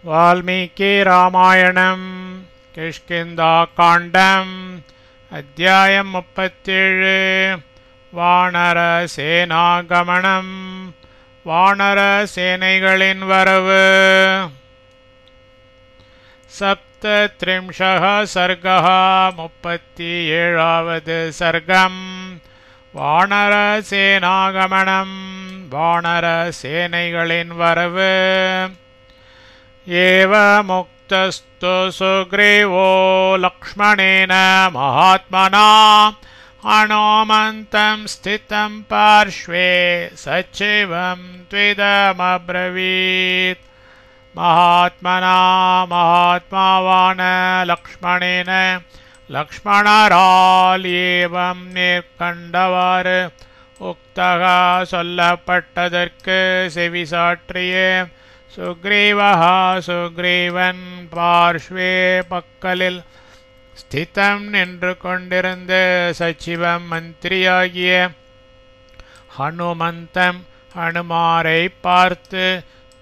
वाल्मीकि रामायणं किष्किन्धाकाण्डम् अध्यायं 37 वानरसेनागमनं वानरसेनैகளின் வரவு सप्तत्रिंशः सर्गः 37வது सर्गम् वानरसेनागमनं वानरसेनैகளின் வரவு एवमुक्तस्तु सुग्रीवो लक्ष्मणेन महात्मना हनुमन्तं स्थितं पार्श्वे सचिवं त्विदमब्रवीत् महात्मना महात्मावान लक्ष्मणेन लक्ष्मणराल एवं மேற்கண்டவாறு உக்தக சொல்லப்பட்டதற்கு செவிசாற்றிய சுக்ரீவஹ சுக்ரீவன் பார்ஷ்வே பக்கலில் ஸ்திதம் நின்று கொண்டிருந்த சச்சிவம் மந்திரியாகிய ஹனுமந்தம் ஹனுமாரை பார்த்து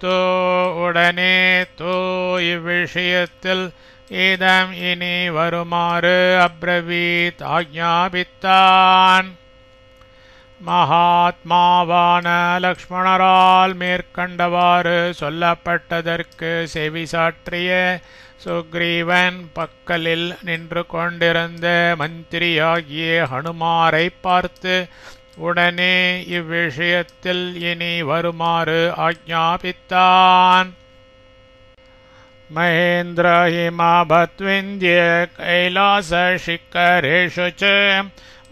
தோ உடனே தோ இவ்விஷயத்தில் இதம் இனி வருமாறு அப்ரவீத் ஆக்ஞாபித்தான். மகாத்மாவான லக்ஷ்மணரால் மேற்கண்டவாறு சொல்லப்பட்டதற்கு செவிசாற்றிய சுக்ரீவன் பக்கலில் நின்று கொண்டிருந்த மந்திரியாகிய ஹனுமாரை பார்த்து உடனே இவ்விஷயத்தில் இனி வருமாறு ஆக்ஞாபித்தான். மகேந்திர ஹிமபத்விந்திய கைலாச शिखरेषु च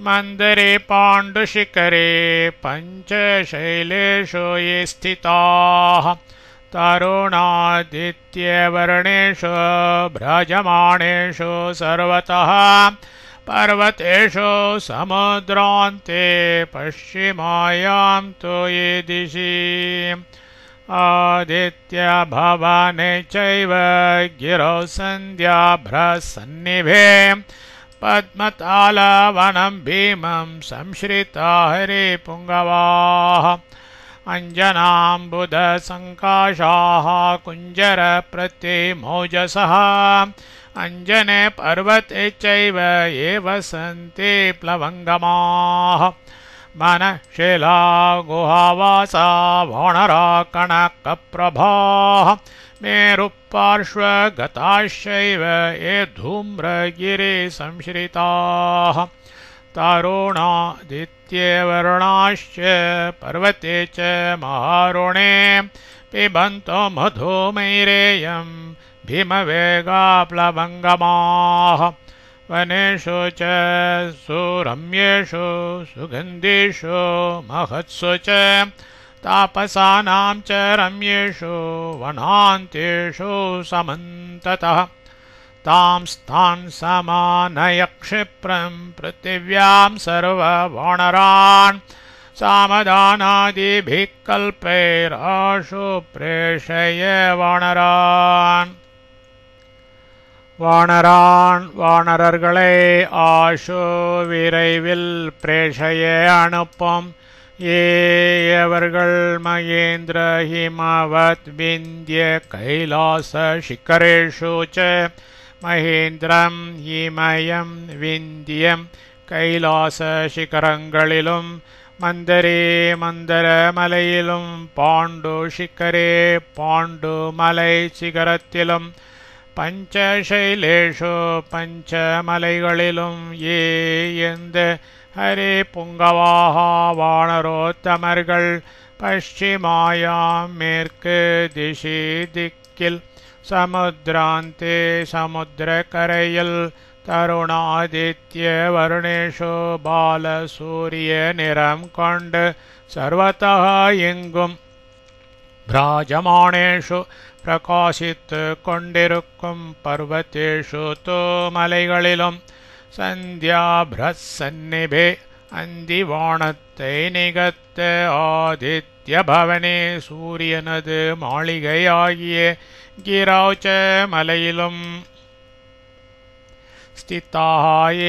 मन्दरे पाण्डुशिखरे पञ्चशैलेषु ये स्थिताः तरुणादित्यवर्णेषु भ्राजमाणेषु सर्वतः पर्वतेषु समुद्रान्ते पश्चिमायां तु ये दिशि आदित्यभवने चैव गिरौ सन्ध्याभ्रसन्निभे पद्मतालवनं भीमं संश्रिता हरिपुङ्गवाः अञ्जनाम्बुधसङ्काशाः कुञ्जरप्रतिमौजसः अञ्जने पर्वते चैव ये वसन्ति प्लवङ्गमाः मनशिला गुहावासा वानरा कणकप्रभाः मेरुपार्श्वगताश्चैव ये धूम्रगिरिसंश्रिताः तरुणादित्यवर्णाश्च पर्वते च महारुणे पिबन्तो मधुमैरेयं भीमवेगाप्लवङ्गमाः वनेषु च सुरम्येषु सुगन्धेषु महत्सु च तापसानां च रम्येषु वनान्तेषु समन्ततः तांस्तान् समानय क्षिप्रं पृथिव्यां सर्ववानरान् सामदानादिभिः कल्पैराशु प्रेषय वानरान्. வானரான் வானரர்களை ஆஷு விரைவில் பிரேஷய அனுப்பும். ஏவர்கள் மகேந்திர ஹிமவத் விந்திய கைலாச शिखरेषु च மகேந்திரம் ஹிமயம் விந்தியம் கைலாச சிகரங்களிலும் மந்தரே மந்தர மலையிலும் பாண்டு शिखरे பாண்டு மலை சிகரத்திலும் பஞ்சசைலேஷு பஞ்சமலைகளிலும் ஏ எந்த ஹரே புங்கவாக வானரோத்தமர்கள் பশ্চিமாயாம் மேற்கு திசி திக்கில் சமுத்ராந்தே சமுத்திரக்கரையில் தருணாதித்ய வருணேஷு பால சூரிய நிறம் கொண்டு சர்வதः எங்கும் பிராஜமானேஷு பிரகாசித்து கொண்டிருக்கும் பர்வதேஷு தோ மலைகளிலும் சந்தியாபிரசன்னிபே அந்திவானத்தை நிகத்த ஆதித்ய பவனே சூரியனது மாளிகையாகிய கிரௌச்ச மலையிலும் ஸ்திதாக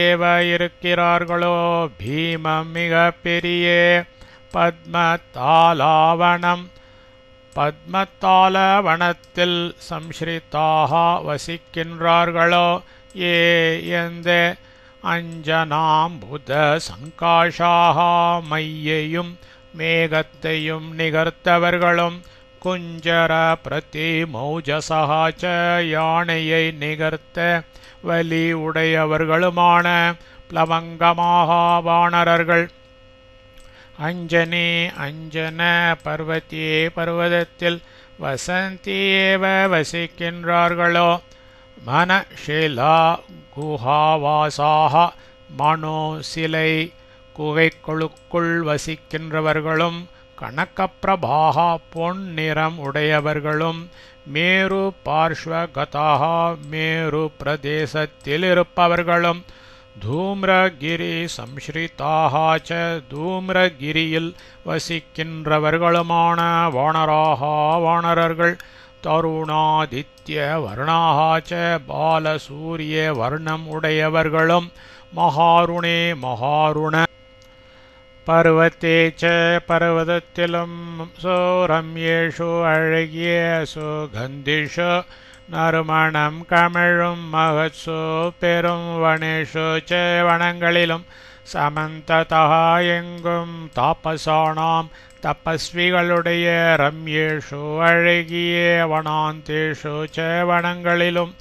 ஏவ இருக்கிறார்களோ பீமம் மிக பெரிய பத்மதாலாவனம் பத்மத்தால வனத்தில் சம்ஸ்ரிதாக வசிக்கின்றார்களோ ஏ எந்த அஞ்சனாம்புத சங்காஷாக மையையும் மேகத்தையும் நிகர்த்தவர்களும் குஞ்சர பிரதி மௌஜசகாச்ச யானையை நிகர்த்த வலி உடையவர்களுமான பிளவங்கமாக வானரர்கள் அஞ்சனே அஞ்சன பர்வத்தியே பர்வதத்தில் வசந்தியேவ வசிக்கின்றார்களோ மனஷிலா குஹாவாசாக மனோ சிலை குகைகளுக்குள் வசிக்கின்றவர்களும் கனகப்பிரபாக பொன் நிறம் உடையவர்களும் மேரு பார்ஷ்வகதாக மேரு பிரதேசத்தில் இருப்பவர்களும் தூம்ரகிரி சம்ஸ்ரிதாக ச தூம்ரகிரியில் வசிக்கின்றவர்களுமான வானராக வானரர்கள் தருணாதித்ய வர்ணாக ச பாலசூரிய வர்ணம் உடையவர்களும் மகாருணே மகாருண பர்வத்தே ச பர்வதத்திலும் சோரம்யேஷு அழகிய சுகந்திஷு நறுமணம் கமிழும் மகத்சு பெரும் வனேஷு ச வனங்களிலும் சமந்ததா எங்கும் தாபசானாம் தபஸ்விகளுடைய ரம்யேஷு அழகிய வனாந்தேஷு ச வனங்களிலும்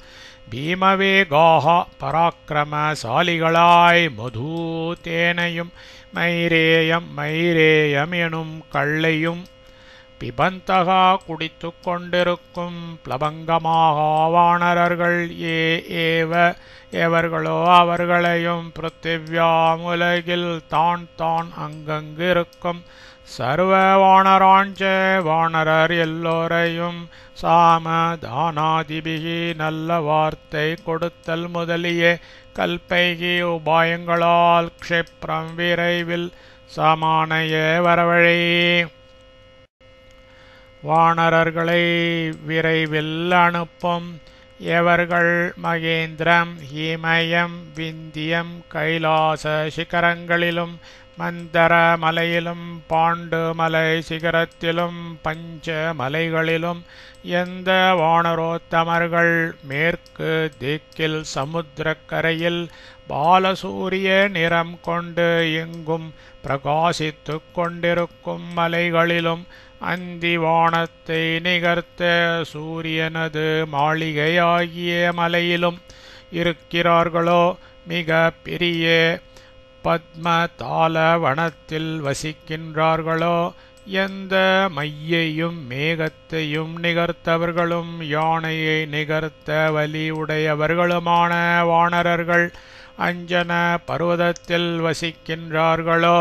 பீமவேகாக பராக்கிரமசாலிகளாய் மது தேனையும் மைரேயம் மைரேயம் எனும் கள்ளையும் பிபந்தகா குடித்து கொண்டிருக்கும் பிளபங்கமாக வானரர்கள் எவர்களோ அவர்களையும் பிருத்திவ்யாம் உலகில் தான் தான் அங்கங்கு இருக்கும் சர்வ வானராஞ்ச வானரர் எல்லோரையும் சாமதானாதிபிகி நல்ல வார்த்தை கொடுத்தல் முதலிய கல்பைகி உபாயங்களால் க்ஷிப்ரம் விரைவில் சமானைய வரவழி வானரர்களை விரைவில் அனுப்பும் எவர்கள் மகேந்திரம் ஹிமயம் விந்தியம் கைலாச சிகரங்களிலும் மந்தர மலையிலும் பாண்டு மலை சிகரத்திலும் பஞ்ச மலைகளிலும் எந்த வானரோத்தமர்கள் மேற்கு திக்கில் சமுத்திரக்கரையில் பாலசூரிய நிறம் கொண்டு எங்கும் பிரகாசித்து கொண்டிருக்கும் மலைகளிலும் அந்தி வானத்தை நிகர்த்த சூரியனது மாளிகையாகிய மலையிலும் இருக்கிறார்களோ மிக பெரிய பத்மதால வனத்தில் வசிக்கின்றார்களோ எந்த மையையும் மேகத்தையும் நிகர்த்தவர்களும் யானையை நிகர்த்த வலி உடையவர்களுமான வானரர்கள் அஞ்சன பர்வதத்தில் வசிக்கின்றார்களோ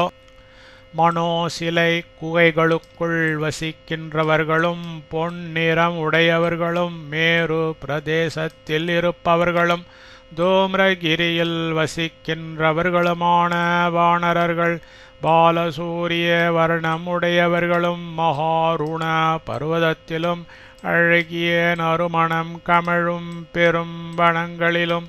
மனோசிலை குகைகளுக்குள் வசிக்கின்றவர்களும் பொன் நிறம் உடையவர்களும் மேரு பிரதேசத்தில் இருப்பவர்களும் தூம்ரகிரியில் வசிக்கின்றவர்களுமான வானரர்கள் பாலசூரிய வர்ணம் உடையவர்களும் மகாருண பர்வதத்திலும் அழகிய நறுமணம் கமழும் பெரும் வனங்களிலும்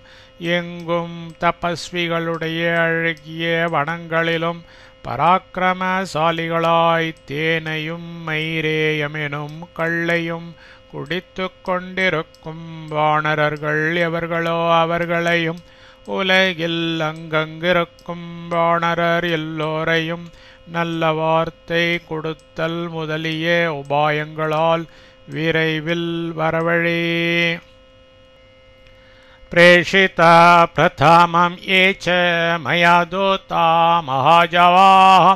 எங்கும் தபஸ்விகளுடைய அழகிய வனங்களிலும் பராக்கிரமசாலிகளாய் தேனையும் மைரேயமெனும் கள்ளையும் குடித்து கொண்டிருக்கும் வானரர்கள் எவர்களோ அவர்களையும் உலகில் அங்கங்கிருக்கும் வானரர் எல்லோரையும் நல்ல வார்த்தை கொடுத்தல் முதலிய உபாயங்களால் விரைவில் வரவழி प्रेषिता प्रथमं ये च मया दूता महाजवाः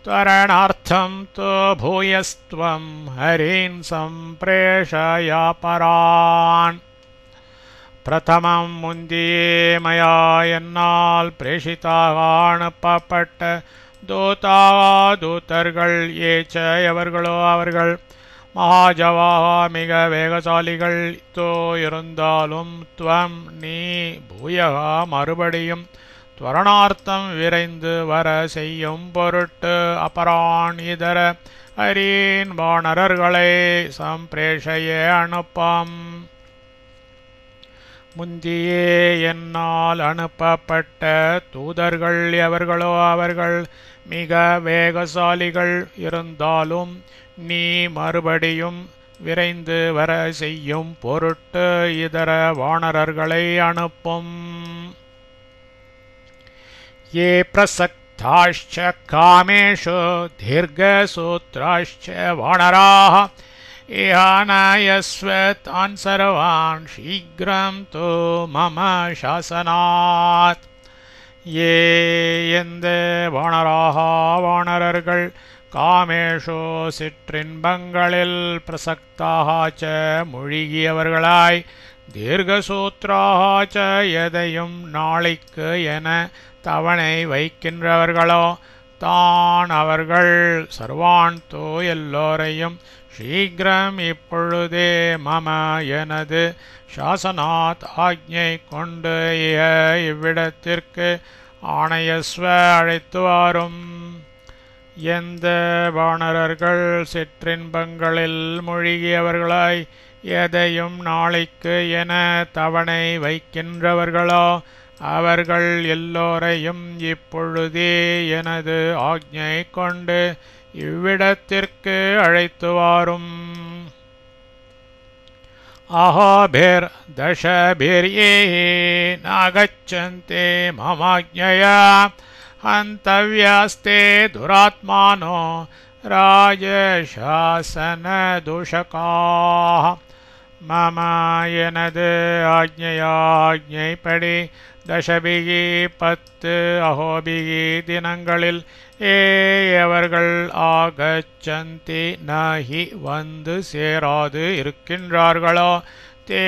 त्वरणार्थं तु भूयस्त्वं हरीन् सम्प्रेषयापरान् प्रथमं முந்தியே மயா என்னால் பிரேஷிதாக அனுப்பப்பட்ட தூதர்கள் ஏச்ச எவர்களோ அவர்கள் மகாஜவாக மிக வேகசாலிகள் தோ இருந்தாலும் துவம் நீ பூயகா மறுபடியும் துவரணார்த்தம் விரைந்து வர செய்யும் பொருட்டு அபரான் இதர ஹரீன் வானரர்களை சம்பிரேஷய அனுப்பாம் முந்தியே என்னால் அனுப்பப்பட்ட தூதர்கள் எவர்களோ அவர்கள் மிக வேகசாலிகள் இருந்தாலும் நீ மறுபடியும் விரைந்து வர செய்யும் பொருட்டு இதர வானரர்களை அனுப்பும். ये प्रसक्ताश्च कामेषु दीर्घसूत्राश्च वानराः इहानायस्व तान् सर्वान् शीघ्रं तु मम शासनात्. ये எந்த வானரர்கள் காமேஷோ சிற்றின்பங்களில் பிரசக்தாச்ச மூழ்கியவர்களாய் தீர்க்கசூத்ராச்ச எதையும் நாளைக்கு என தவணை வைக்கின்றவர்களோ தான் அவர்கள் சர்வான் தோ எல்லோரையும் சீக்கிரம் இப்பொழுதே மம எனது சாசனாத் ஆக்ஞை கொண்டு இவ்விடத்திற்கு ஆணையஸ்வ அழைத்து வாரும். எந்த வானரர்கள் சிற்றின்பங்களில் மூழ்கியவர்களாய் எதையும் நாளைக்கு என தவணை வைக்கின்றவர்களோ அவர்கள் எல்லோரையும் இப்பொழுதே எனது ஆக்ஞை கொண்டு இவ்விடத்திற்கு அழைத்து வாரும். அஹோபிர் தசபிர்யே நாகச்சந்தே மமாஜ்ஞயா ஹந்தவ்யாஸ்தே துராத்மானோ ராஜசாசன தூஷகாः. மம எனது ஆக்ஞைப்படி தசபிகி 10 அஹோபிகி தினங்களில் அவர்கள் ஆகச்சந்தி நஹி வந்து சேராது இருக்கின்றார்களோ தே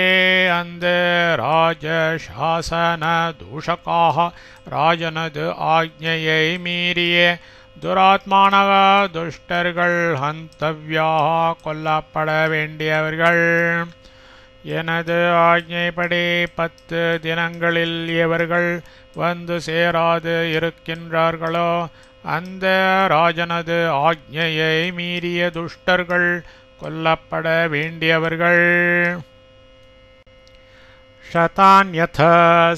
அந்த ராஜசாசன தூஷகாக ராஜனது ஆக்ஞையை மீறிய துராத்மானக துஷ்டர்கள் ஹந்தவ்யாக கொல்லப்பட வேண்டியவர்கள். எனது ஆக்ஞைப்படி 10 தினங்களில் இவர்கள் வந்து சேராது இருக்கின்றார்களோ அந்த ராஜனது ஆக்ஞையை மீறிய துஷ்டர்கள் கொல்லப்பட வேண்டியவர்கள். शतान्यथ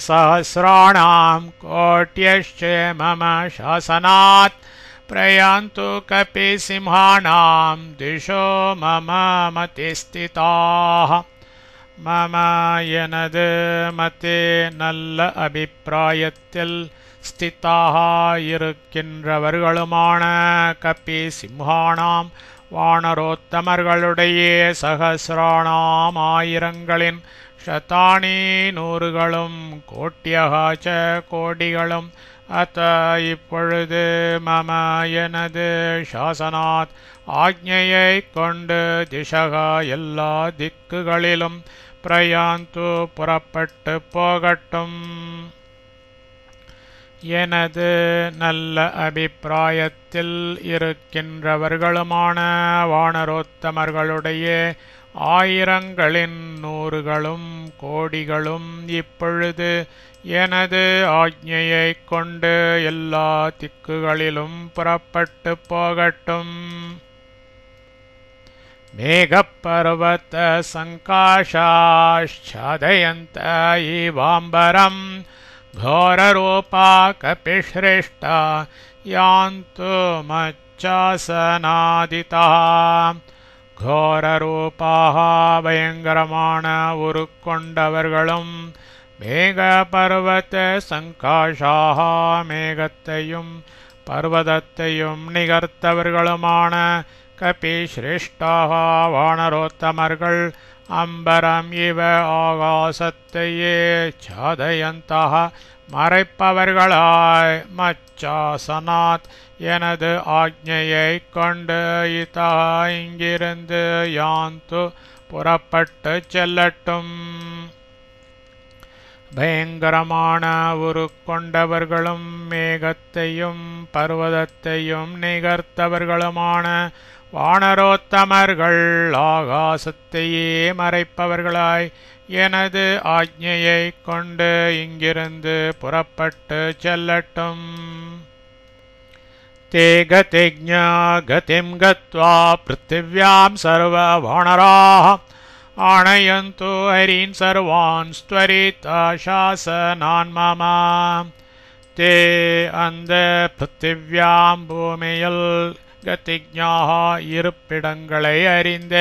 सहस्राणां कोट्यश्च मम शासनात् प्रयान्तु कपिसिंहानां दिशो मम मति स्थिताः. மம எனது மத்தே நல்ல அபிப்பிராயத்தில் ஸ்திதாக இருக்கின்றவர்களுமான கப்பி சிம்ஹானாம் வானரோத்தமர்களுடைய சகசிராணாம் ஆயிரங்களின் ஷதானி நூறுகளும் கோட்டியகாச்ச கோடிகளும் அத்த இப்பொழுது மம எனது சாசனாத் ஆக்ஞையை கொண்டு திசக எல்லா திக்குகளிலும் பிரயாந்து புறப்பட்டு போகட்டும். எனது நல்ல அபிப்பிராயத்தில் இருக்கின்றவர்களுமான வானரோத்தமர்களுடைய ஆயிரங்களின் நூறுகளும் கோடிகளும் இப்பொழுது எனது ஆக்ஞையை கொண்டு எல்லா திக்குகளிலும் புறப்பட்டு போகட்டும். மேகப்பர்வத சங்காஷாச்சாதயந்த இவாம்பரம் घोररूपा कपिश्रेष्ठा यान्तु मच्चासनादितः. घोररूपाः பயங்கரமான உருக்கொண்டவர்களும் மேக பர்வத சங்காஷாக மேகத்தையும் பர்வதத்தையும் நிகர்த்தவர்களுமான கபிஸ்ரேஷ்டாக வானரோத்தமர்கள் அம்பரம் இவ ஆகாசத்தையே சாதயந்தாக மறைப்பவர்களாய் மச்சாசனாத் எனது ஆக்ஞையை கொண்டு இதா இங்கிருந்து யாந்து புறப்பட்டு செல்லட்டும். பயங்கரமான உருக்கொண்டவர்களும் மேகத்தையும் பர்வதத்தையும் நிகர்த்தவர்களுமான வானரோத்தமர்கள் ஆகாசத்தையே மறைப்பவர்களாய் எனது ஆக்ஞையை கொண்டு இங்கிருந்து புறப்பட்டு செல்லட்டும். ते गतिज्ञा गतिं गत्वा पृथिव्यां सर्ववानराः आनयन्तु हरीन् सर्वान् त्वरिता शासनान् मम. ते அந்த பிருத்திவ்யாம் பூமியில் கதிஜ்ஞாः இருப்பிடங்களை அறிந்த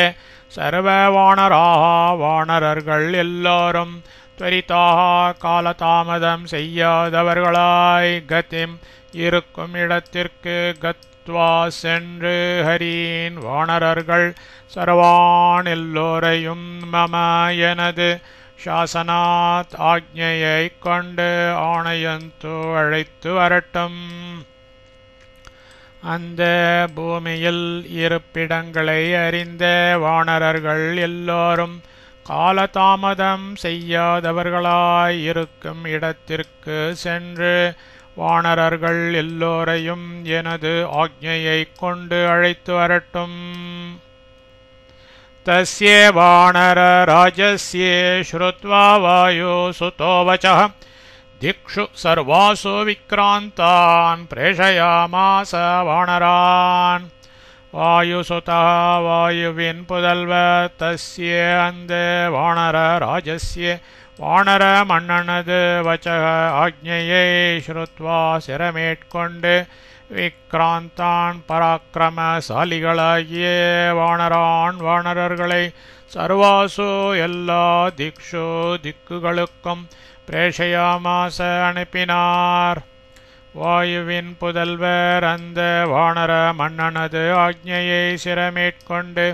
சர்வ வானராः வானரர்கள் எல்லோரும் துவரிதாக காலதாமதம் செய்யாதவர்களாய் கதிம் இருக்கும் இடத்திற்கு கத்வா சென்று ஹரீன் வானரர்கள் சர்வான் எல்லோரையும் மம எனது சாசனாத் ஆக்ஞையைக் கொண்டு ஆணையந்து அழைத்து வரட்டும். அந்த பூமியில் இருப்பிடங்களை அறிந்த வானரர்கள் எல்லோரும் காலதாமதம் செய்யாதவர்களாய் இருக்கும் இடத்திற்கு சென்று வானரர்கள் எல்லோரையும் எனது ஆக்ஞையைக் கொண்டு அழைத்து வரட்டும். தஸ்ய வானர ராஜஸ்ய ஸ்ருத்வா வாயு சுதோ வசः திக்ஷு சர்வாசு விக்ராந்தான் பிரேஷயாமாச வானரான். வாயுசுதா வாயுவின் புதல்வர் தஸ்ய அந்த வானர ராஜஸ்ய வானர மன்னனது வச்சக ஆக்ஞையை ஸ்ருத்வா சிரமேற்கொண்டு விக்ராந்தான் பராக்கிரமசாலிகளாகிய வானரர்களை சர்வாசு எல்லா திக்ஷு திக்குகளுக்கும் பிரேஷயாமாச அனுப்பினார். வாயுவின் புதல்வர் அந்த வானர மன்னனது ஆக்ஞையை சிரமேற்கொண்டு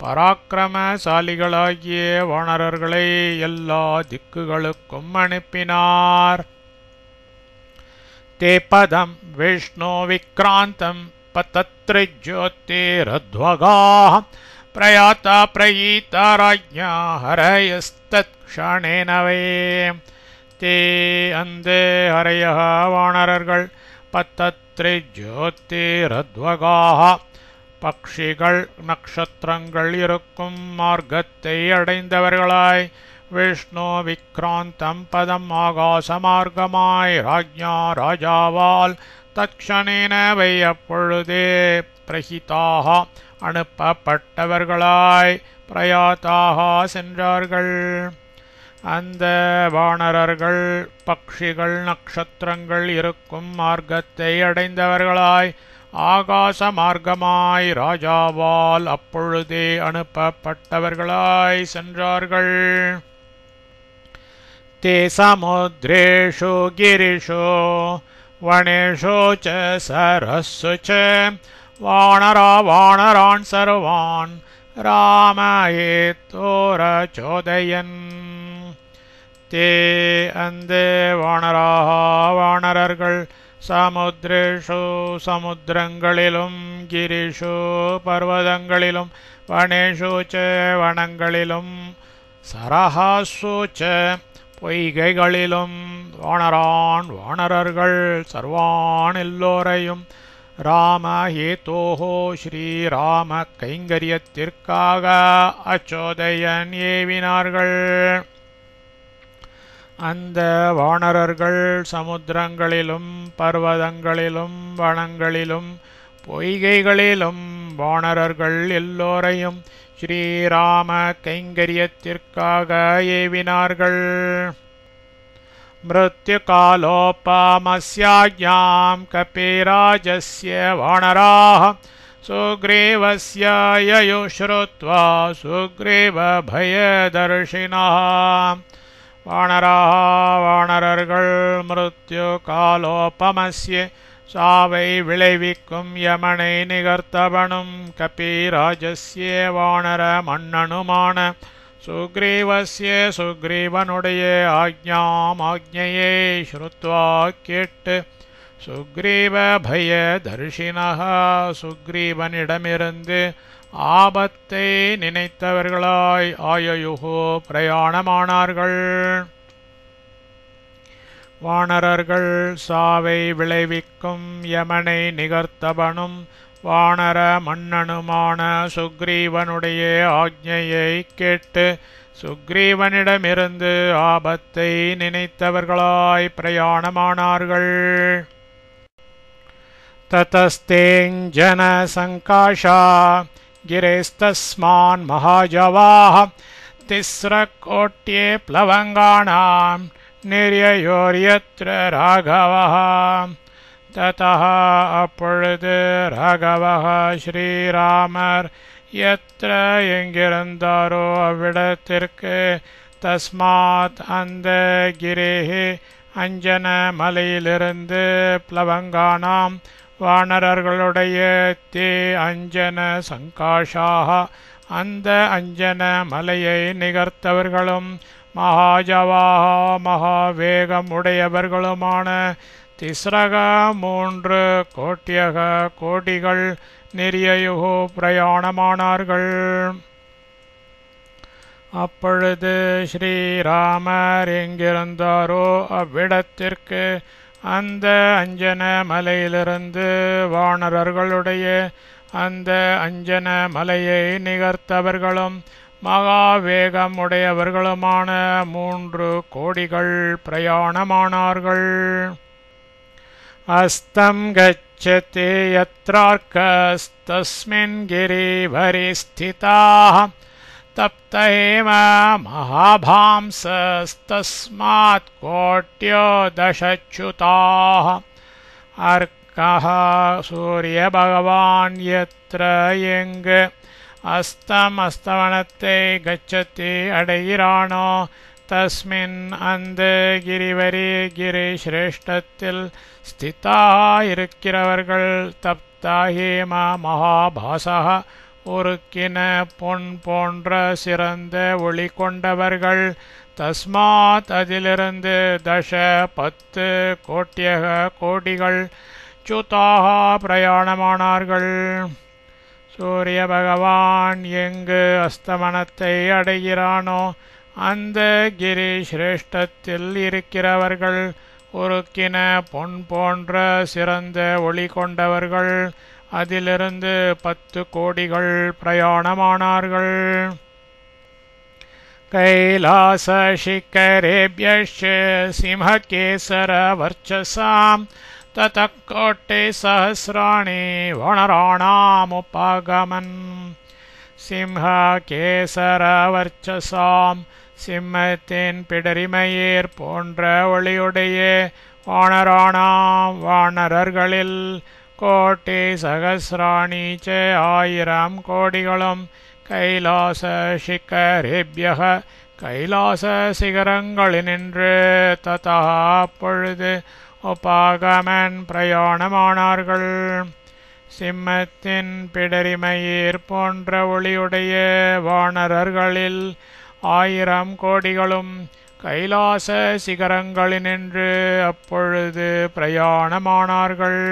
பராக்கிரமசாலிகளாகிய வானரர்களை எல்லா திக்குகளுக்கும் அனுப்பினார். தே பதம் விஷ்ணு விக்ராந்தம் பதத்ரிஜ்யோதிரத்வகாः பிரயாதா பிரயீதா ராஜ்ஞா ஹரயஸ்தத் க்ஷணேன வே. தே அந்த ஹரயः வானரர்கள் பதத்ரிஜ்யோதிரத்வகாः பக்ஷிகள் நக்ஷத்திரங்கள் இருக்கும் மார்க்கத்தை அடைந்தவர்களாய் விஷ்ணு விக்ராந்தம் பதம் ஆகாச மார்க்கமாய் ராஜ்ஞா ராஜாவால் தக்ஷணேன வை அப்பொழுதே பிரஹிதாக அனுப்பப்பட்டவர்களாய் பிரயாதாக சென்றார்கள். அந்த வானரர்கள் பக்ஷிகள் நக்ஷத்திரங்கள் இருக்கும் மார்க்கத்தை அடைந்தவர்களாய் ஆகாச மார்க்கமாய் ராஜாவால் அப்பொழுதே அனுப்பப்பட்டவர்களாய் சென்றார்கள். தே சமுத்ரேஷு கிரிஷு வனேஷு ச சரஸ்ஸு ச வானரான் சர்வான் ராமயேதோர சோதயன். தே அந்த வானரர்கள் சமுத்ரேஷு சமுத்திரங்களிலும் கிரிஷு பர்வதங்களிலும் வனேஷு ச வனங்களிலும் சரஹாசு ச பொய்கைகளிலும் வானரர்கள் சர்வான் எல்லோரையும் ராமஹேதோஹோ ஸ்ரீராம கைங்கரியத்திற்காக அச்சோதயன் ஏவினார்கள். அந்த வானரர்கள் சமுத்திரங்களிலும் பர்வதங்களிலும் வனங்களிலும் பொய்கைகளிலும் வானரர்கள் எல்லோரையும் ஸ்ரீராம கைங்கரியத்திற்காக ஏவினார்கள். மிருத்யுகாலோபமஸ்யாஜ்ஞாம் கபிராஜஸ்ய வானராः சுக்ரீவஸ்ய யயுஷ்ருத்வா சுக்ரீவ பயதர்ஷினः. வானரர்கள் மிருத்யு காலோபமஸ்ய சாவை விளைவிக்கும் யமனை நிகர்த்தவனும் கபிராஜஸ்ய வானர மன்னனுமான சுக்ரீவஸ்ய சுக்ரீவனுடைய ஆக்ஞையை ஸ்ருத்வா கேட்டு சுக்ரீவ பய தர்ஷினஹ சுக்ரீவனிடமிருந்து ஆபத்தை நினைத்தவர்களாய் ஆயயுஹோ பிரயாணமானார்கள். வானரர்கள் சாவை விளைவிக்கும் யமனை நிகர்த்தவனும் வானர மன்னனுமான சுக்ரீவனுடைய ஆக்ஞையை கேட்டு சுக்ரீவனிடமிருந்து ஆபத்தை நினைத்தவர்களாய் பிரயாணமானார்கள். ததஸ்தேஞ்சன சங்காஷா கிரேஸ்தஸ்மான் மகாஜவாः திஸ்ரகோட்யே ப்ளவங்காணாம் நிர்யயோர்யத்ர ராகவः. ததः அப்பொழுது ரகவः ஸ்ரீராமர் எத்திர எங்கிருந்தாரோ அவ்விடத்திற்கு தஸ்மாத் அந்த கிரேஹி அஞ்சன மலையிலிருந்து பிளவங்கானாம் வானரர்களுடைய தே அஞ்சன சங்காஷாக அந்த அஞ்சன மலையை நிகர்த்தவர்களும் மகாஜவாக மகாவேகம் உடையவர்களுமான திஸ்ரக 3 கோட்டியக கோடிகள் நிரியயுகு பிரயாணமானார்கள். அப்பொழுது ஸ்ரீராமர் எங்கிருந்தாரோ அவ்விடத்திற்கு அந்த அஞ்சன மலையிலிருந்து வானரர்களுடைய அந்த அஞ்சன மலையை நிகர்த்தவர்களும் மகாவேகம் உடையவர்களுமான 3 கோடிகள் பிரயாணமானார்கள். அஸ்தம் கச்சதே யத்ரார்க்கஸ்தஸ்மின் கிரிவரி ஸ்திதாः தப்தஹேம மகாபாம்சஸ்தஸ்மாத் கோட்யோ தசச்சுதாः. அர்க்கः சூரிய பகவான் எத்திர எங்கு அஸ்தமனத்தை கச்சதி அடைகிறானோ தஸ்மின் அந்த கிரிவரி கிரி சிரேஷ்டத்தில் ஸ்திதா இருக்கிறவர்கள் தப்தாஹேம மகாபாசக உருக்கின பொன் போன்ற சிறந்த ஒளி கொண்டவர்கள் தஸ்மாத் அதிலிருந்து 10 கோட்டியக கோடிகள் சுதாக பிரயாணமானார்கள். சூரிய பகவான் எங்கு அஸ்தமனத்தை அடைகிறானோ அந்த கிரி சிரேஷ்டத்தில் இருக்கிறவர்கள் உருக்கின பொன் போன்ற சிறந்த ஒளி கொண்டவர்கள் அதிலிருந்து 10 கோடிகள் பிரயாணமானார்கள். கைலாச சிகரேப்யஸ்ச சிம்ஹகேசர வர்ச்சசாம் ததः கோட்டி சஹஸ்ராணி வனராணாமுபாகமன். சிம்ஹகேசர வர்ச்சசாம் சிம்மத்தின் பிடரிமயிர் போன்ற ஒளியுடைய வானராணாம் வானரர்களில் கோட்டி சகசிராணி ச 1000 கோடிகளும் கைலாச சிகரேப்யக கைலாச சிகரங்களினின்று ததா அப்பொழுது உபாகமன் பிரயாணமானார்கள். சிம்மத்தின் பிடரிமயிர் போன்ற ஒளியுடைய வானரர்களில் 1000 கோடிகளும் கைலாச சிகரங்களினின்று அப்பொழுது பிரயாணமானார்கள்.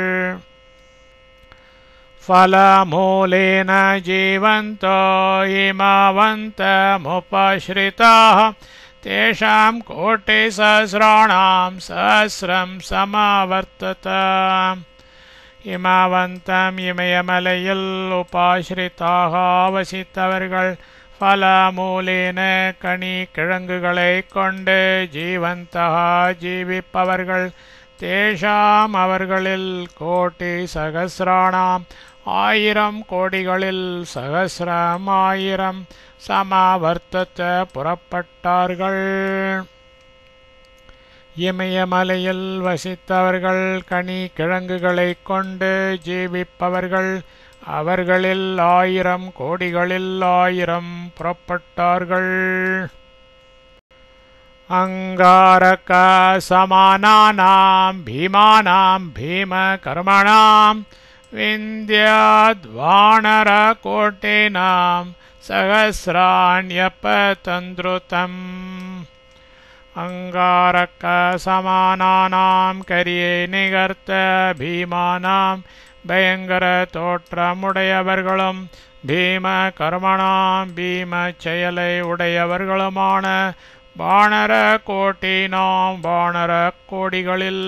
ஃபலமூலேன ஜீவந்தோ இமவந்தமுபஸ்ரிதாः தேஷாம் கோட்டி சஹஸ்ராணாம் சஹஸ்ரம் சமவர்த்தத. இமவந்தம் இமயமலையில் உபாஸ்ரிதாக வசித்தவர்கள் ஃபலமூலேன கனி கிழங்குகளை கொண்டு ஜீவந்தா ஜீவிப்பவர்கள் தேஷாம் அவர்களில் கோட்டி சகசிராணாம் 1000 கோடிகளில் சகசிரம் 1000 சமவர்த்தத்த புறப்பட்டார்கள். இமயமலையில் வசித்தவர்கள் கனி கிழங்குகளை கொண்டு ஜீவிப்பவர்கள் அவர்களில் 1000 கோடிகளில் 1000 புறப்பட்டார்கள். அங்காரக சமானானாம் பீமானாம் பீம கர்மணாம் விந்தியாத்வானர கோட்டினாம் சகசிராண்யபதந்த்ருதம். அங்காரக சமானானாம் கரியை நிகர்த்த பீமானாம் பயங்கர தோற்றமுடையவர்களும் பீம கர்மணாம் பீம செயலை உடையவர்களுமான வானர கோட்டினாம் வானர கோடிகளில்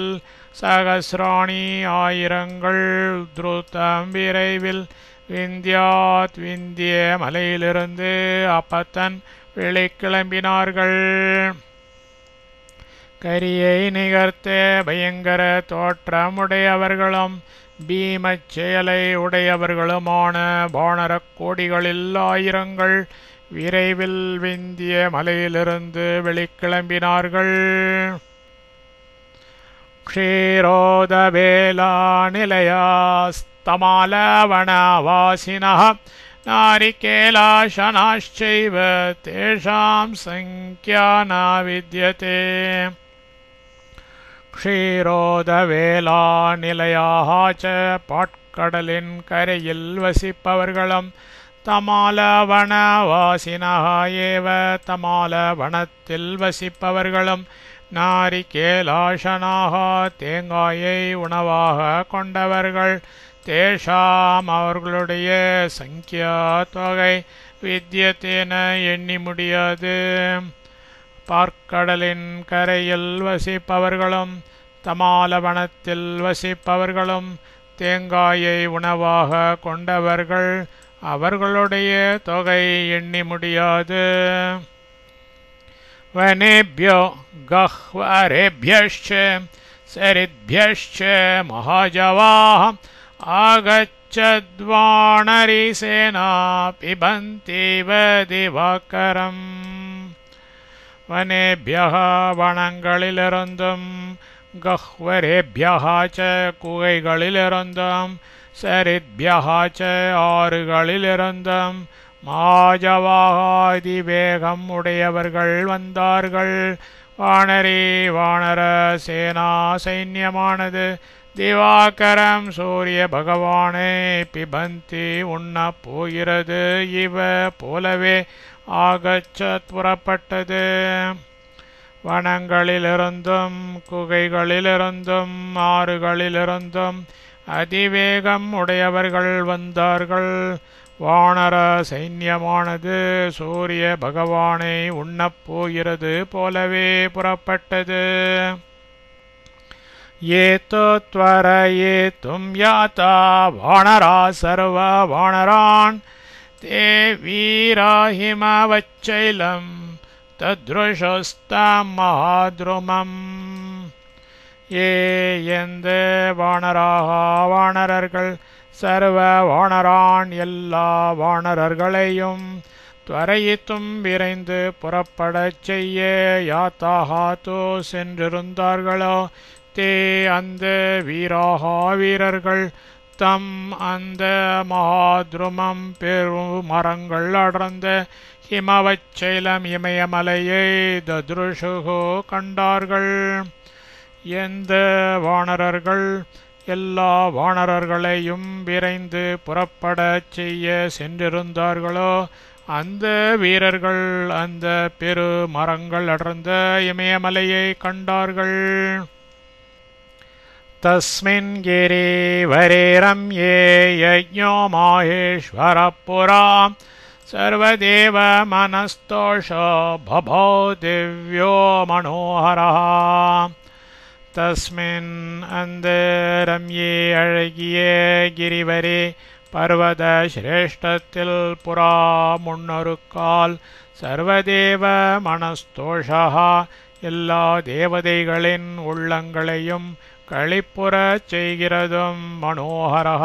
சகசிராணி 1000கள் துருதம் விரைவில் விந்தியாத் விந்திய மலையிலிருந்து அப்பத்தன் வெளிக்கிளம்பினார்கள். கரியை நிகர்த்த பயங்கர தோற்றமுடையவர்களும் பீமச் செயலை உடையவர்களுமான வானர கோடிகளில் 1000கள் விரைவில் விந்திய மலையிலிருந்து வெளிக்கிளம்பினார்கள். क्षीरोदबेलानिलयास्तमालवनवासिनः नारिकेलाशनाश्चैव तेषां संख्या न विद्यते क्षीरोदवेलानिलयाः च பாட்கடலின் கரையில் வசிப்பவர்களும் தமாலவனவாசினः ஏவ தமாலவனத்தில் வசிப்பவர்களும் நாரிகேலாசனாக தேங்காயை உணவாக கொண்டவர்கள் தேஷாம் அவர்களுடைய சங்கியா தொகை வித்யத்தேன எண்ணி முடியாது பார்க்கடலின் கரையில் வசிப்பவர்களும் தமாலவனத்தில் வசிப்பவர்களும் தேங்காயை உணவாக கொண்டவர்கள் அவர்களுடைய தொகை எண்ணி முடியாது वनेभ्यो गह्वरेभ्यश्च सरिद्भ्यश्च महाजवाः आगच्छद्वानरीसेना पिबन्तीव दिवाकरम् वनेभ्यः वनங்களிலிருந்தும் गह्वरेभ्यः च குகைகளிலிருந்தும் सरिद्भ्यः च ஆறுகளிலிருந்தும் மாஜவாதி வேகம் உடையவர்கள் வந்தார்கள் வானரி வானர சேனா சைன்யமானது திவாகரம் சூரிய பகவானை பிபந்தி உண்ண போகிறது இவ போலவே ஆகச்சத் புறப்பட்டது வனங்களிலிருந்தும் குகைகளிலிருந்தும் ஆறுகளிலிருந்தும் அதிவேகம் உடையவர்கள் வந்தார்கள் வானர சைன்யமானது சூரிய பகவானை உண்ணப் போகிறது போலவே புறப்பட்டது ஏதோ த்வரயேதும் யாதா வானரா சர்வ வானரான் தே வீராஹிமவச்சைலம் தத்ருஷஸ்தம் மகாத்ருமம் எந்த வானராக வானரர்கள் சர்வ வானரான் எல்லா வானரர்களையும் துவரையித்தும் விரைந்து புறப்படச் செய்ய யாத்தாகாத்தோ சென்றிருந்தார்களோ தே அந்த வீராகா வீரர்கள் தம் அந்த மகாத்ருமம் பெருமரங்கள் அடர்ந்த ஹிமவச்சைலம் இமயமலையை தத்ருஷுகோ கண்டார்கள் எந்த வானரர்கள் எல்லா வானரர்களையும் விரைந்து புறப்படச் செய்ய சென்றிருந்தார்களோ அந்த வீரர்கள் அந்த பெரு மரங்கள் அடர்ந்த இமயமலையை கண்டார்கள் தஸ்மின் கிரீவரே ரம்யே யஜ்ஞோ மாஹேஸ்வரபுரா சர்வதேவ மனஸ்தோஷோ பபோ திவ்யோ மனோஹரா தஸ்மின் அந்த ரம்யே அழகிய கிரிவரே பர்வத சிரேஷ்டத்தில் புறா முன்னொரு கால் சர்வதேவ மனஸ்தோஷா எல்லா தேவதைகளின் உள்ளங்களையும் களிப்புறச் செய்கிறதும் மனோகரா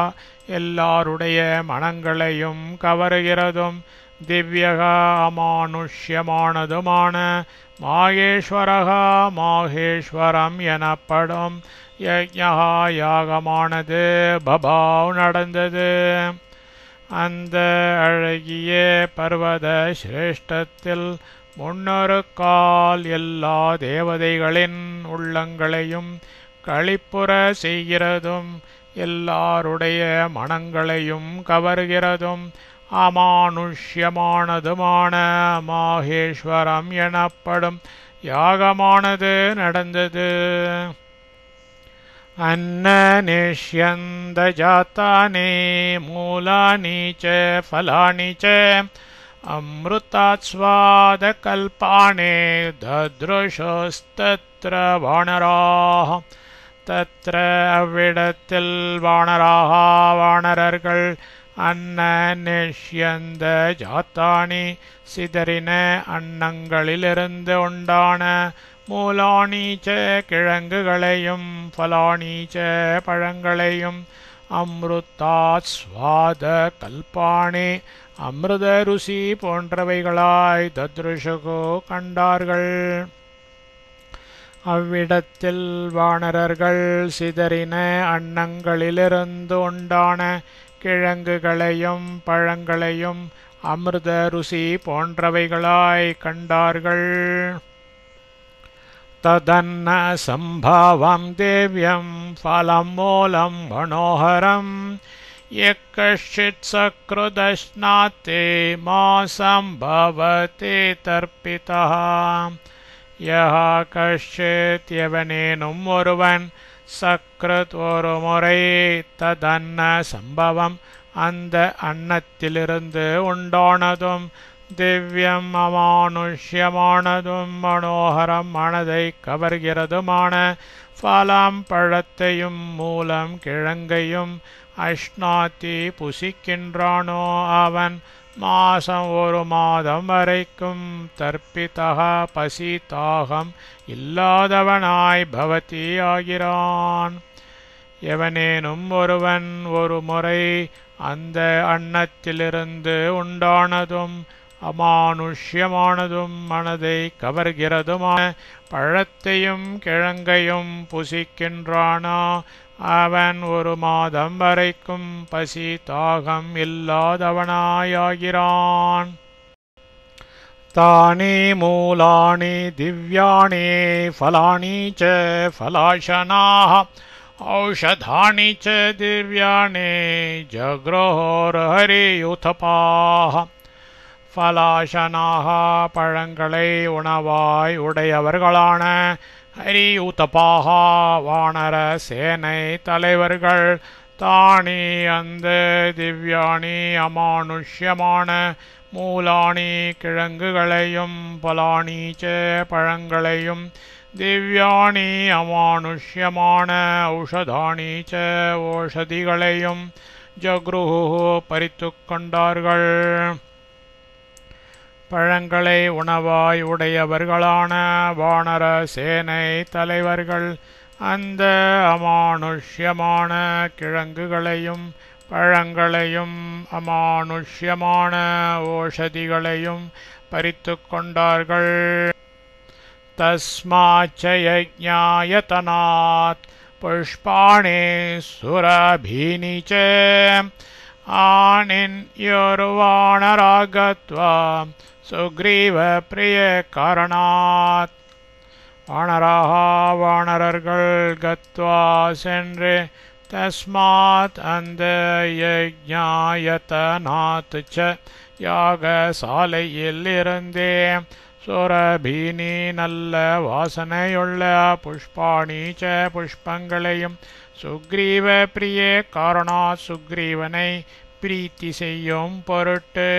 எல்லாருடைய மனங்களையும் கவருகிறதும் திவ்யக அமானுஷ்யமானதுமான மாகேஸ்வரகா மாகேஸ்வரம் எனப்படும் யஜ்ஞா யாகமானது பபாவ் நடந்தது அந்த அழகிய பர்வத சிரேஷ்டத்தில் முன்னொரு கால் எல்லா தேவதைகளின் உள்ளங்களையும் களிப்புற செய்கிறதும் எல்லாருடைய மனங்களையும் கவருகிறதும் அமானுஷ்யமானதுமான மாகேஸ்வரம் எனப்படும் யாகமானது நடந்தது अन्ननिष्यन्द जातानि मूलानि च फलानि च अमृतास्वादकल्पानि ददृशस्तत्र वानराः तत्र அவ்விடத்தில் வானராக வானரர்கள் அன்னநிஷ்யந்த ஜாத்தானி சிதறின அன்னங்களிலிருந்து உண்டான மூலானீச்ச கிழங்குகளையும் ஃபலானீச்ச பழங்களையும் அம்ருத்தாஸ்வாத கல்பாணி அமிர்த ருசி போன்றவைகளாய் தத்ருஷகோ கண்டார்கள் அவ்விடத்தில் வானரர்கள் சிதறின அன்னங்களிலிருந்து உண்டான கிழங்குகளையும் பழங்களையும் அமிர்த ருசி போன்றவைகளாய் கண்டார்கள். ததன்ன சம்பவம் தேவ்யம் ஃபலம் மூலம் மனோகரம் யக்கஷ்சித் சக்ருதஸ்நாத்தே மா சம்பவதே தர்ப்பிதா. யஹா கஷ்சித் எவனேனும் ஒருவன் சக்ருத் ஒரு முறை ததன்ன சம்பவம் அந்த அன்னத்திலிருந்து உண்டானதும் திவ்யம் அமானுஷ்யமானதும் மனோகரம் மனதை கவர்கிறதுமான ஃபலம் பழத்தையும் மூலம் கிழங்கையும் அஷ்னாத்தி புசிக்கின்றானோ அவன் மாசம் ஒரு மாதம் வரைக்கும் தர்ப்பிதக பசி தாகம் இல்லாதவனாய் பவதி ஆகிறான். எவனேனும் ஒருவன் ஒரு முறை அந்த அன்னத்திலிருந்து உண்டானதும் அமானுஷ்யமானதும் மனதை கவர்கிறதுமான பழத்தையும் கிழங்கையும் புசிக்கின்றானோ அவன் ஒரு மாதம் வரைக்கும் பசி தாகம் இல்லாதவனாயாகிறான். தானி மூலானி திவ்யாணி ஃபலானி ச ஃபலாசனாஹ औषधानि च दिव्यानि ஜக்ரோஹரியுதபாஹ. ஃபலாசனாக பழங்களை உணவாய் உடையவர்களான ஹரியுதபாக வானர சேனை தலைவர்கள் தானி அந்த திவ்யாணி அமானுஷ்யமான மூலானி கிழங்குகளையும் பலானி ச பழங்களையும் திவ்யாணி அமானுஷ்யமான ஔஷதானி ச ஓஷதிகளையும் ஜக்ருஹு பறித்து கொண்டார்கள். பழங்களை உணவாய் உடையவர்களான வானர சேனை தலைவர்கள் அந்த அமானுஷ்யமான கிழங்குகளையும் பழங்களையும் அமானுஷ்யமான ஓஷதிகளையும் பறித்து கொண்டார்கள். தஸ்மாச்ச யஜ்ஞாயதனாத் புஷ்பாணி சுரபீனி ச ஆனின்யோர்வாணராகத்வா சுக்ரீவ பிரிய காரணாத். வானராக வானரர்கள் கத்வா சென்று தஸ்மாத் அந்த யஜ்ஞாயதனாத் ச யாகசாலையில் இருந்தே சுரபீனி நல்ல வாசனையுள்ள புஷ்பாணி ச புஷ்பங்களையும் சுக்ரீவ பிரியே காரணா சுக்ரீவனை பிரீத்தி செய்யும் பொருட்டு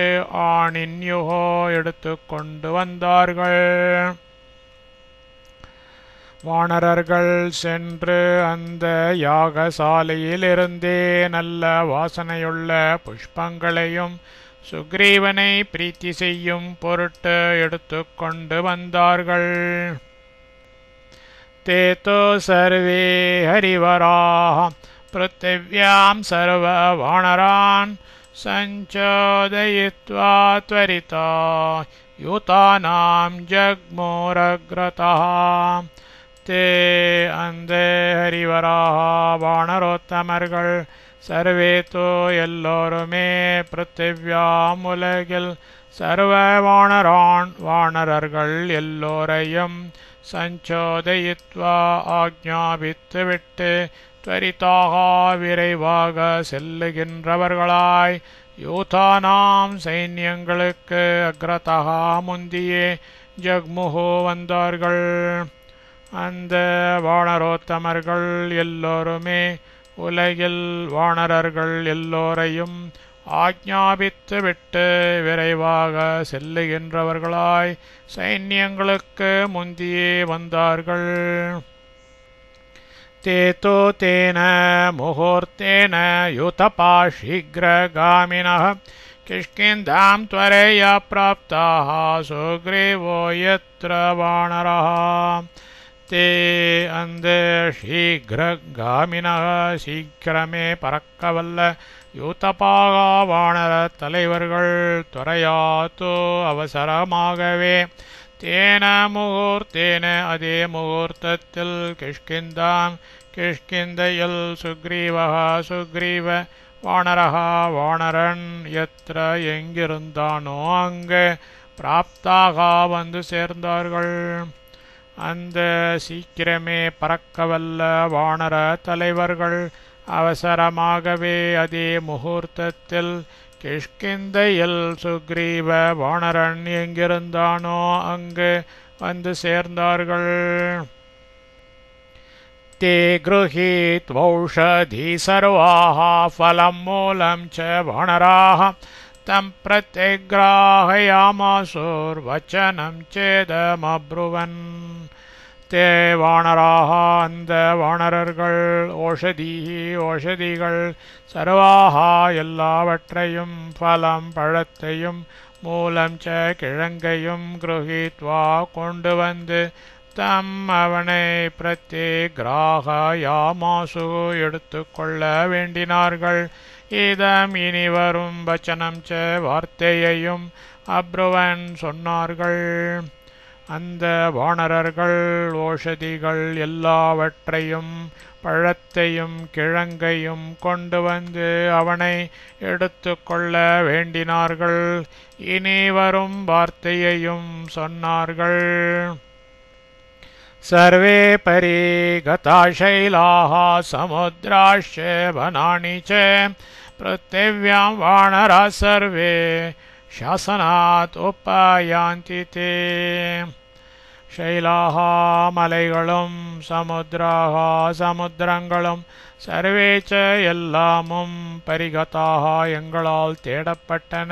ஆணின்யுகோ எடுத்து கொண்டு வந்தார்கள். வானரர்கள் சென்று அந்த யாகசாலையிலிருந்தே நல்ல வாசனையுள்ள புஷ்பங்களையும் சுக்ரீவனை பிரீத்தி செய்யும் பொருட்டு எடுத்து கொண்டு வந்தார்கள். தேதோ சர்வே ஹரிவராः பிருத்திவ்யாம் சர்வ வானரான் சஞ்சோதயித்வா த்வரிதா யூதானாம் ஜக்மோரக்ரதः. தே அந்த ஹரிவராக வானரோத்தமர்கள் சர்வேதோ எல்லோருமே பிருத்திவ்யாம் உலகில் சர்வ வானரர்கள் எல்லோரையும் சஞ்சோதயித்வா ஆக்ஞாபித்துவிட்டு த்வரிதாக விரைவாக செல்லுகின்றவர்களாய் யூதானாம் சைன்யங்களுக்கு அக்ரதகா முந்தியே ஜக்முஹோ வந்தார்கள். அந்த வானரோத்தமர்கள் எல்லோருமே உலகில் வானரர்கள் எல்லோரையும் ஆக்ஞாபித்துவிட்டு விரைவாக செல்லுகின்றவர்களாய் சைன்யங்களுக்கு முந்தியே வந்தார்கள். தேதோ தேன முகூர்த்தேன யூதபா சீக்ரகாமினः கிஷ்கிந்தாம் த்வரயா ப்ராப்தாः சுக்ரீவோ யத்ர வானரः. தே அந்த சீக்ரகாமினः சீக்கிரமே பறக்கவல்ல யூதபாக வானர தலைவர்கள் துறையாத்தோ அவசரமாகவே தேன முகூர்த்தேன அதே முகூர்த்தத்தில் கிஷ்கிந்தையில் சுக்ரீவ வானரஹா வானரன் எத்திர எங்கிருந்தானோ அங்கு பிராப்தாக வந்து சேர்ந்தார்கள். அந்த சீக்கிரமே பறக்கவல்ல வானர தலைவர்கள் அவசரமாகவே அதே முகூர்த்தத்தில் கிஷ்கிந்தையில் சுக்ரீவ வானரன் எங்கிருந்தானோ அங்கு வந்து சேர்ந்தார்கள். ते गृहीत्वौषधी सर्वाः फलं मूलं च वानराः तं प्रत्यग्राहयामासुर्वचनं चेदमब्रुवन्. ते வானராக அந்த வானரர்கள் ஓஷதிகள் சர்வாஹா எல்லாவற்றையும் பலம் பழத்தையும் மூலம் ச கிழங்கையும் கிரகித்வா கொண்டு வந்து தம் அவனை பிரத்யேக்ராஹயாமாசு எடுத்துக்கொள்ள வேண்டினார்கள். இதம் இனிவரும் வச்சனம் ச வார்த்தையையும் அப்ருவன் சொன்னார்கள். அந்த வானரர்கள் ஓஷதிகள் எல்லாவற்றையும் பழத்தையும் கிழங்கையும் கொண்டு வந்து அவனை எடுத்துக்கொள்ள வேண்டினார்கள். இனி வரும் வார்த்தையையும் சொன்னார்கள். सर्वे परिगता शैलाः समुद्राश्च वनानि च पृथिव्यां वानराः सर्वे शासनात् उपयान्ति ते. शैलाः மலைகளும் சமுத்ராக சமுத்திரங்களும் சர்வே ச எல்லாமும் பரிகதாக எங்களால் தேடப்பட்டன.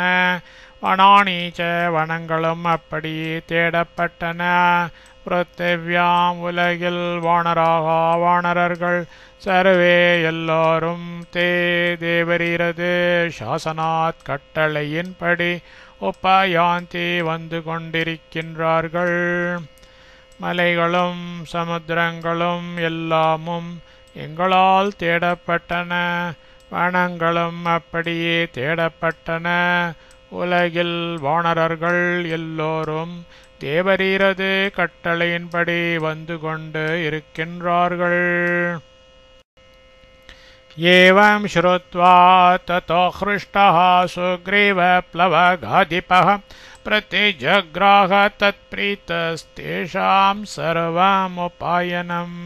வனானி ச வனங்களும் அப்படியே தேடப்பட்டன. பிருத்திவ்யாம் உலகில் வானராக வானரர்கள் சர்வே எல்லோரும் தே தேவரீரது சாசனாத் கட்டளையின்படி உபயாந்தி வந்து கொண்டிருக்கின்றார்கள். மலைகளும் சமுத்திரங்களும் எல்லாமும் எங்களால் தேடப்பட்டன. வனங்களும் அப்படியே தேடப்பட்டன. உலகில் வானரர்கள் எல்லோரும் தேவரீரது கட்டளையின்படி வந்து கொண்டு இருக்கின்றார்கள். ஏவம் ஸ்ருத்வா ததோ ஹ்ருஷ்டः சுக்ரீவப்ளவகாதிபः பிரதிஜக்ராஹ தத்ப்ரீதஸ்தேஷாம் சர்வமுபாயனம்.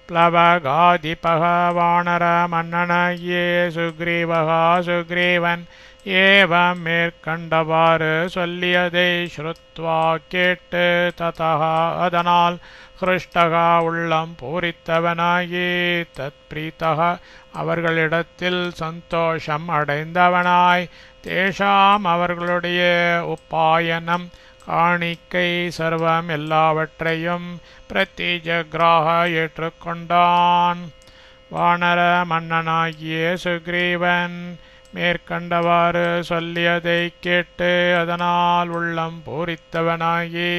प्लवगाधिपः वानरमन्ननये सुग्रीवः सुग्रीवन् एवं மேற்கண்டவாறு சொல்லியதை ஸ்ருத்வா கேட்டு ததः அதனால் ஹ்ருஷ்டகா உள்ளம் பூரித்தவனாகி தத்ப்ரீதः அவர்களிடத்தில் சந்தோஷம் அடைந்தவனாய் தேஷாம் அவர்களுடைய உபாயனம் காணிக்கை சர்வம் எல்லாவற்றையும் பிரதிஜக்ராஹ ஏற்றுக்கொண்டான். வானர மன்னனாகிய சுக்ரீவன் மேற்கண்டவாறு சொல்லியதை கேட்டு அதனால் உள்ளம் பூரித்தவனாகி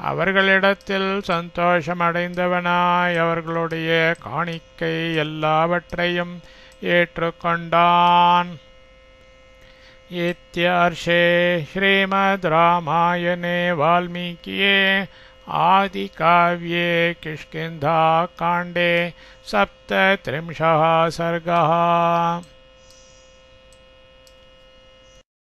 அவர்களிடத்தில் சந்தோஷமடைந்தவனாய் அவர்களுடைய காணிக்கை எல்லாவற்றையும் ஏற்றுக்கொண்டான். इत्यर्षे श्रीमद् रामायणे वाल्मीकिये आदिकाव्ये किष्किन्धाकाण्डे 37 सर्गः।